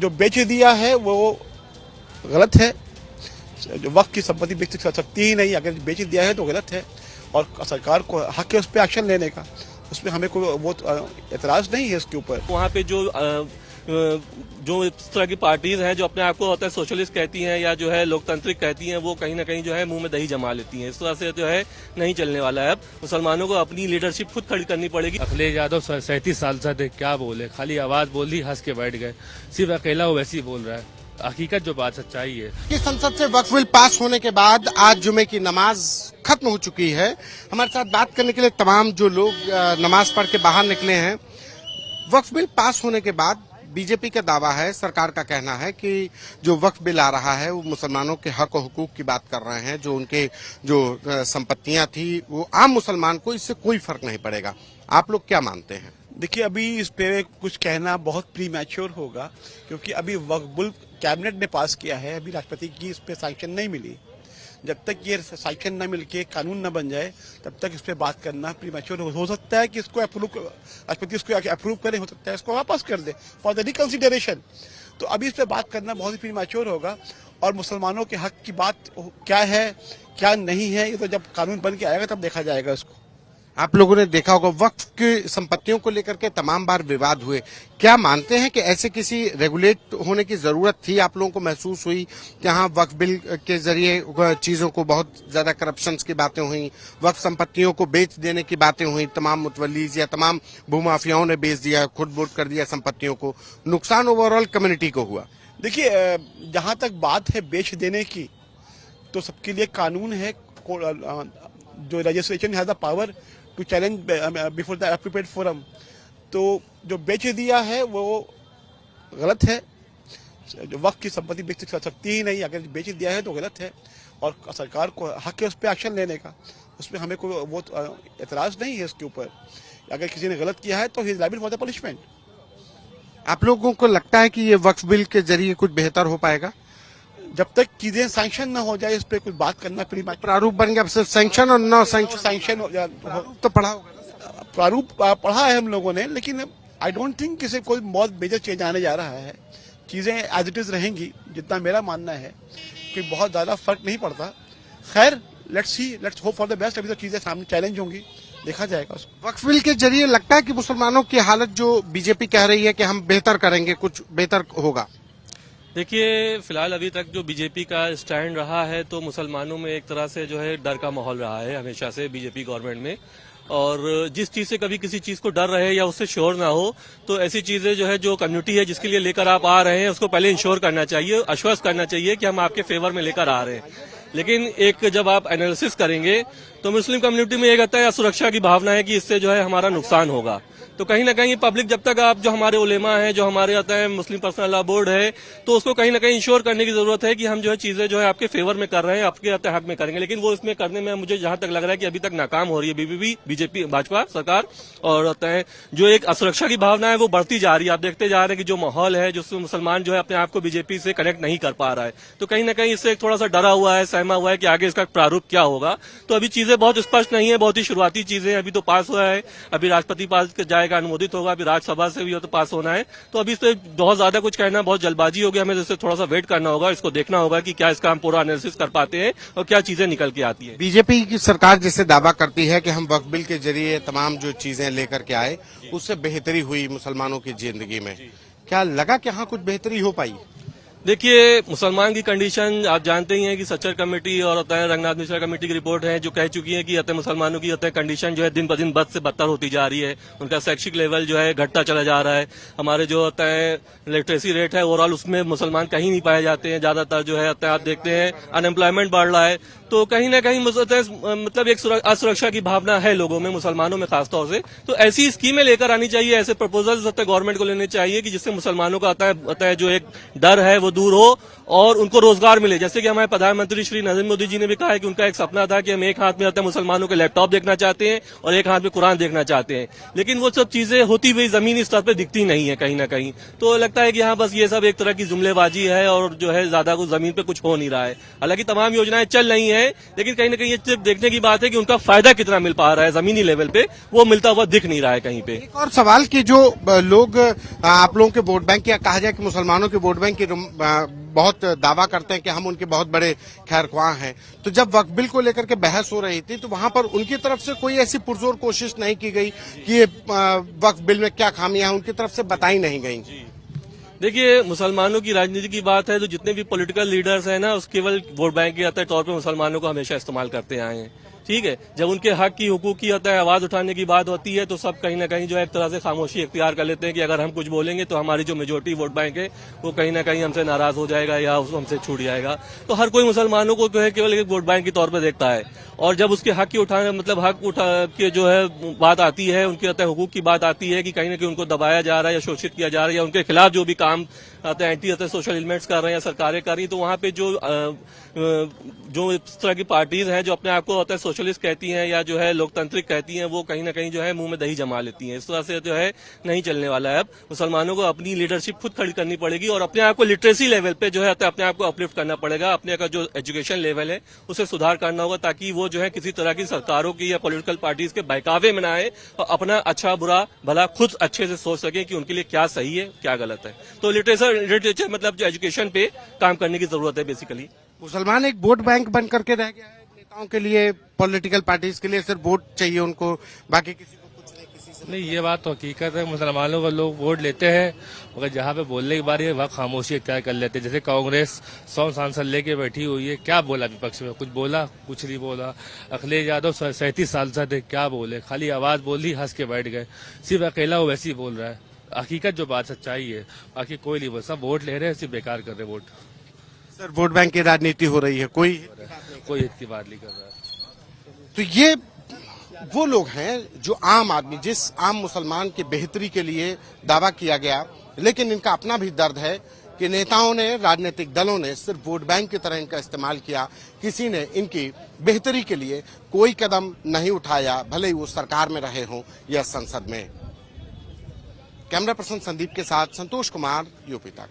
जो बेच दिया है वो गलत है। जो वक्त की संपत्ति बेच सकती ही नहीं, अगर बेच दिया है तो गलत है और सरकार को हक है उस पर एक्शन लेने का। उसमें हमें कोई वो एतराज नहीं है इसके ऊपर। वहाँ पे जो इस तरह की पार्टीज हैं जो अपने आप को होता है सोशलिस्ट कहती हैं या जो है लोकतांत्रिक कहती हैं, वो कहीं ना कहीं जो है मुंह में दही जमा लेती हैं। इस तरह से जो है नहीं चलने वाला है। अब मुसलमानों को अपनी लीडरशिप खुद खड़ी करनी पड़ेगी। अखिलेश यादव 37 साल से क्या बोले, खाली आवाज बोली, हंस के बैठ गए। सिर्फ अकेला वो वैसे ही बोल रहा है। हकीकत जो बात सच्चाई है कि संसद से वक्फ बिल पास होने के बाद आज जुमे की नमाज खत्म हो चुकी है। हमारे साथ बात करने के लिए तमाम जो लोग नमाज पढ़ के बाहर निकले हैं। वक्फ बिल पास होने के बाद बीजेपी का दावा है, सरकार का कहना है कि जो वक्फ बिल आ रहा है वो मुसलमानों के हक और हुकूक की बात कर रहे हैं। जो उनके जो संपत्तियां थी वो आम मुसलमान को इससे कोई फर्क नहीं पड़ेगा। आप लोग क्या मानते हैं? देखिए, अभी इस पे कुछ कहना बहुत प्री मैच्योर होगा, क्योंकि अभी वक्फ बिल कैबिनेट ने पास किया है, अभी राष्ट्रपति की इस पे सैंक्शन नहीं मिली। जब तक ये सैंक्शन न मिल के कानून न बन जाए तब तक इस पे बात करना प्री मैच्योर हो सकता है कि इसको राष्ट्रपति इसको अप्रूव करें, हो सकता है इसको वापस कर दे फॉर द रिकंसिडरेशन। तो अभी इस पे बात करना बहुत ही प्री मैच्योर होगा और मुसलमानों के हक की बात क्या है क्या नहीं है, ये तो जब कानून बन के आएगा तब देखा जाएगा इसको। आप लोगों ने देखा होगा वक्फ की संपत्तियों को लेकर के तमाम बार विवाद हुए। क्या मानते हैं कि ऐसे किसी रेगुलेट होने की जरूरत थी? आप लोगों को महसूस हुई कि हाँ, वक्फ बिल के जरिए चीजों को बहुत ज्यादा करप्शन की बातें हुई, वक्फ संपत्तियों को बेच देने की बातें हुई, तमाम मुतवल्लीज या तमाम भूमाफियाओं ने बेच दिया, खुद बोर्ड कर दिया संपत्तियों को, नुकसान ओवरऑल कम्युनिटी को हुआ। देखिए, जहां तक बात है बेच देने की, तो सबके लिए कानून है। जो legislation has the power to challenge before the appropriate forum. तो जो बेच दिया है वो गलत है। जो वक्त की संपत्ति बेच सकती ही नहीं, अगर बेच दिया है तो गलत है और सरकार को हक है उस पर एक्शन लेने का। उसमें हमें कोई वो एतराज नहीं है इसके ऊपर। अगर किसी ने गलत किया है तो he is liable for the punishment. आप लोगों को लगता है कि ये वक्फ बिल के जरिए कुछ बेहतर हो पाएगा? जब तक चीजें सैंक्शन न हो जाए इस पे कुछ बात करना प्री मैच्योर। प्रारूप बन गया, सिर्फ सैंक्शन और नो सैंक्शन तो पढ़ा होगा। प्रारूप पढ़ा है हम लोगों ने, लेकिन आई डोंट थिंक किसी कोई बहुत मेजर चेंज आने जा रहा है। चीजें एज इट इज रहेंगी, जितना मेरा मानना है कि बहुत ज्यादा फर्क नहीं पड़ता। खैर, let's hope for the best. अभी तो चीजें सामने चैलेंज होंगी, देखा जाएगा उसको। वक्फ बिल के जरिए लगता है कि मुसलमानों की हालत, जो बीजेपी कह रही है कि हम बेहतर करेंगे, कुछ बेहतर होगा। देखिए, फिलहाल अभी तक जो बीजेपी का स्टैंड रहा है तो मुसलमानों में एक तरह से जो है डर का माहौल रहा है हमेशा से बीजेपी गवर्नमेंट में। और जिस चीज से कभी किसी चीज को डर रहे या उससे श्योर ना हो, तो ऐसी चीजें जो है जो कम्युनिटी है जिसके लिए लेकर आप आ रहे हैं उसको पहले इंश्योर करना चाहिए, आश्वस्त करना चाहिए कि हम आपके फेवर में लेकर आ रहे हैं। लेकिन एक जब आप एनालिसिस करेंगे तो मुस्लिम कम्युनिटी में एक आता है सुरक्षा की भावना है कि इससे जो है हमारा नुकसान होगा। तो कहीं ना कहीं पब्लिक, जब तक आप जो हमारे उलेमा हैं, जो हमारे आता है मुस्लिम पर्सनल लॉ बोर्ड है, तो उसको कहीं ना कहीं इंश्योर करने की जरूरत है कि हम जो है चीजें जो है आपके फेवर में कर रहे हैं, आपके आता हक में करेंगे। लेकिन वो इसमें करने में मुझे जहां तक लग रहा है कि अभी तक नाकाम हो रही है बीजेपी भाजपा सरकार। और आता है जो एक असुरक्षा की भावना है वो बढ़ती जा रही है। आप देखते जा रहे हैं कि जो माहौल है, जिसमें मुसलमान जो है अपने आप को बीजेपी से कनेक्ट नहीं कर पा रहा है, तो कहीं ना कहीं इससे थोड़ा सा डरा हुआ है, सहमा हुआ है कि आगे इसका प्रारूप क्या होगा। तो अभी चीजें बहुत स्पष्ट नहीं है, बहुत ही शुरुआती चीजें। अभी तो पास हुआ है, अभी राष्ट्रपति पास जाएगा, अनुमोदित होगा, राज्यसभा से भी हो तो पास होना है। तो अभी इस पे बहुत ज्यादा कुछ कहना बहुत जल्दबाजी होगी। हमें इससे थोड़ा सा वेट करना होगा, इसको देखना होगा कि क्या इसका हम पूरा एनालिसिस कर पाते हैं और क्या चीजें निकल के आती है। बीजेपी की सरकार जैसे दावा करती है कि हम वक्फ बिल के जरिए तमाम जो चीजें लेकर के आए उससे बेहतरी हुई मुसलमानों की जिंदगी में, क्या लगा कि हाँ कुछ बेहतरी हो पाई? देखिए, मुसलमान की कंडीशन आप जानते ही हैं कि सच्चर कमेटी और होता है रंगनाथ मिश्रा कमेटी की रिपोर्ट है जो कह चुकी है कि होता है मुसलमानों की होता है कंडीशन जो है दिन ब दिन बद से बदतर होती जा रही है। उनका शैक्षिक लेवल जो है घटता चला जा रहा है। हमारे जो होता है लिटरेसी रेट है ओवरऑल, उसमें मुसलमान कहीं नहीं पाए जाते हैं। ज्यादातर जो है आप देखते हैं अनएम्प्लॉयमेंट बढ़ रहा है। तो कहीं ना कहीं मतलब एक असुरक्षा की भावना है लोगों में, मुसलमानों में खासतौर से। तो ऐसी स्कीमें लेकर आनी चाहिए, ऐसे प्रपोजल्स गवर्नमेंट को लेने चाहिए कि जिससे मुसलमानों का आता है जो एक डर है वो दूर हो और उनको रोजगार मिले। जैसे कि हमारे प्रधानमंत्री श्री नरेंद्र मोदी जी ने भी कहा है कि उनका एक सपना था कि हम एक हाथ में आता है मुसलमानों के लैपटॉप देखना चाहते हैं और एक हाथ में कुरान देखना चाहते हैं। लेकिन वो सब चीजें होती हुई जमीनी स्तर पर दिखती नहीं है कहीं ना कहीं। तो लगता है कि हाँ बस ये सब एक तरह की जुमलेबाजी है और जो है ज्यादा कुछ जमीन पे कुछ हो नहीं रहा है। हालांकि तमाम योजनाएं चल रही हैं, हैं, लेकिन कहीं ना कहीं ये सिर्फ देखने की बात है कि उनका फायदा कितना मिल पा रहा है जमीनी लेवल पे, वो मिलता हुआ दिख नहीं रहा है कहीं पे। एक और सवाल कि जो लोग आप लोगों के वोट बैंक या कहा जाए कि मुसलमानों के वोट बैंक की बहुत दावा करते हैं कि हम उनके बहुत बड़े खैरख्वाह हैं, तो जब वक्फ बिल को लेकर के बहस हो रही थी तो वहां पर उनकी तरफ से कोई ऐसी पुरजोर कोशिश नहीं की गई कि ये वक्फ बिल में क्या खामियां हैं उनकी तरफ से बताई नहीं गई। देखिए, मुसलमानों की राजनीति की बात है तो जितने भी पॉलिटिकल लीडर्स हैं ना, उस केवल वोट बैंक के तौर पे मुसलमानों को हमेशा इस्तेमाल करते आए हैं। ठीक है, जब उनके हक की हुकूक की होता है, आवाज उठाने की बात होती है, तो सब कहीं ना कहीं जो है एक तरह से खामोशी इख्तियार कर लेते हैं कि अगर हम कुछ बोलेंगे तो हमारी जो मेजोरिटी वोट बैंक है वो कहीं ना कहीं हमसे नाराज हो जाएगा या हमसे छूट जाएगा। तो हर कोई मुसलमानों को जो है केवल एक वोट बैंक के तौर पर देखता है, और जब उसके हक की उठाने मतलब हक उठा के जो है बात आती है, उनके हुकूक की बात आती है कि कहीं ना कहीं उनको दबाया जा रहा है या शोषित किया जा रहा है या उनके खिलाफ जो भी काम आते हैं, एंटी सोशल एलिमेंट्स कर रहे हैं या सरकारें कर रही, तो वहां पे जो इस तरह की पार्टीज हैं जो अपने आप को होता है सोशलिस्ट कहती हैं या जो है लोकतांत्रिक कहती हैं, वो कहीं ना कहीं जो है मुंह में दही जमा लेती हैं। इस तरह से जो है नहीं चलने वाला है। अब मुसलमानों को अपनी लीडरशिप खुद खड़ी करनी पड़ेगी और अपने आप को लिटरेसी लेवल पे जो है अपने आप को अपलिफ्ट करना पड़ेगा। अपने का जो एजुकेशन लेवल है उसे सुधार करना होगा, ताकि वो जो है किसी तरह की सरकारों की या पॉलिटिकल पार्टीज के बहकावे में ना आए और अपना अच्छा बुरा भला खुद अच्छे से सोच सके कि उनके लिए क्या सही है क्या गलत है। तो लिटरेचर मतलब जो एजुकेशन पे काम करने की जरूरत है। बेसिकली मुसलमान एक वोट बैंक बन करके रह गया है नेताओं के लिए, पॉलिटिकल पार्टीज के लिए सिर्फ वोट चाहिए उनको, बाकी किसी को कुछ नहीं, किसी से नहीं, ये बात तो हकीकत है। मुसलमानों को लोग वोट लेते हैं, मगर जहाँ पे बोलने की बारी है वहाँ खामोशी इख्तियार कर लेते हैं। जैसे कांग्रेस 100 सांसद लेके बैठी हुई है, क्या बोला विपक्ष में? कुछ बोला? कुछ नहीं बोला। अखिलेश यादव 37 सांसद है, क्या बोले? खाली आवाज बोली, हंस के बैठ गए। सिर्फ अकेला वो वैसे ही बोल रहा है। हकीकत जो बात सच्चाई है, बाकी कोई नहीं बोल। सब वोट ले रहे हैं, सिर्फ बेकार कर रहे वोट। सर वोट बैंक की राजनीति हो रही है, कोई हित की बात नहीं कर रहा है। तो ये वो लोग हैं जो आम आदमी, जिस आम मुसलमान की बेहतरी के लिए दावा किया गया, लेकिन इनका अपना भी दर्द है कि नेताओं ने, राजनीतिक दलों ने सिर्फ वोट बैंक की तरह इनका इस्तेमाल किया। किसी ने इनकी बेहतरी के लिए कोई कदम नहीं उठाया, भले ही वो सरकार में रहे हों या संसद में। कैमरा पर्सन संदीप के साथ संतोष कुमार, यूपी तक।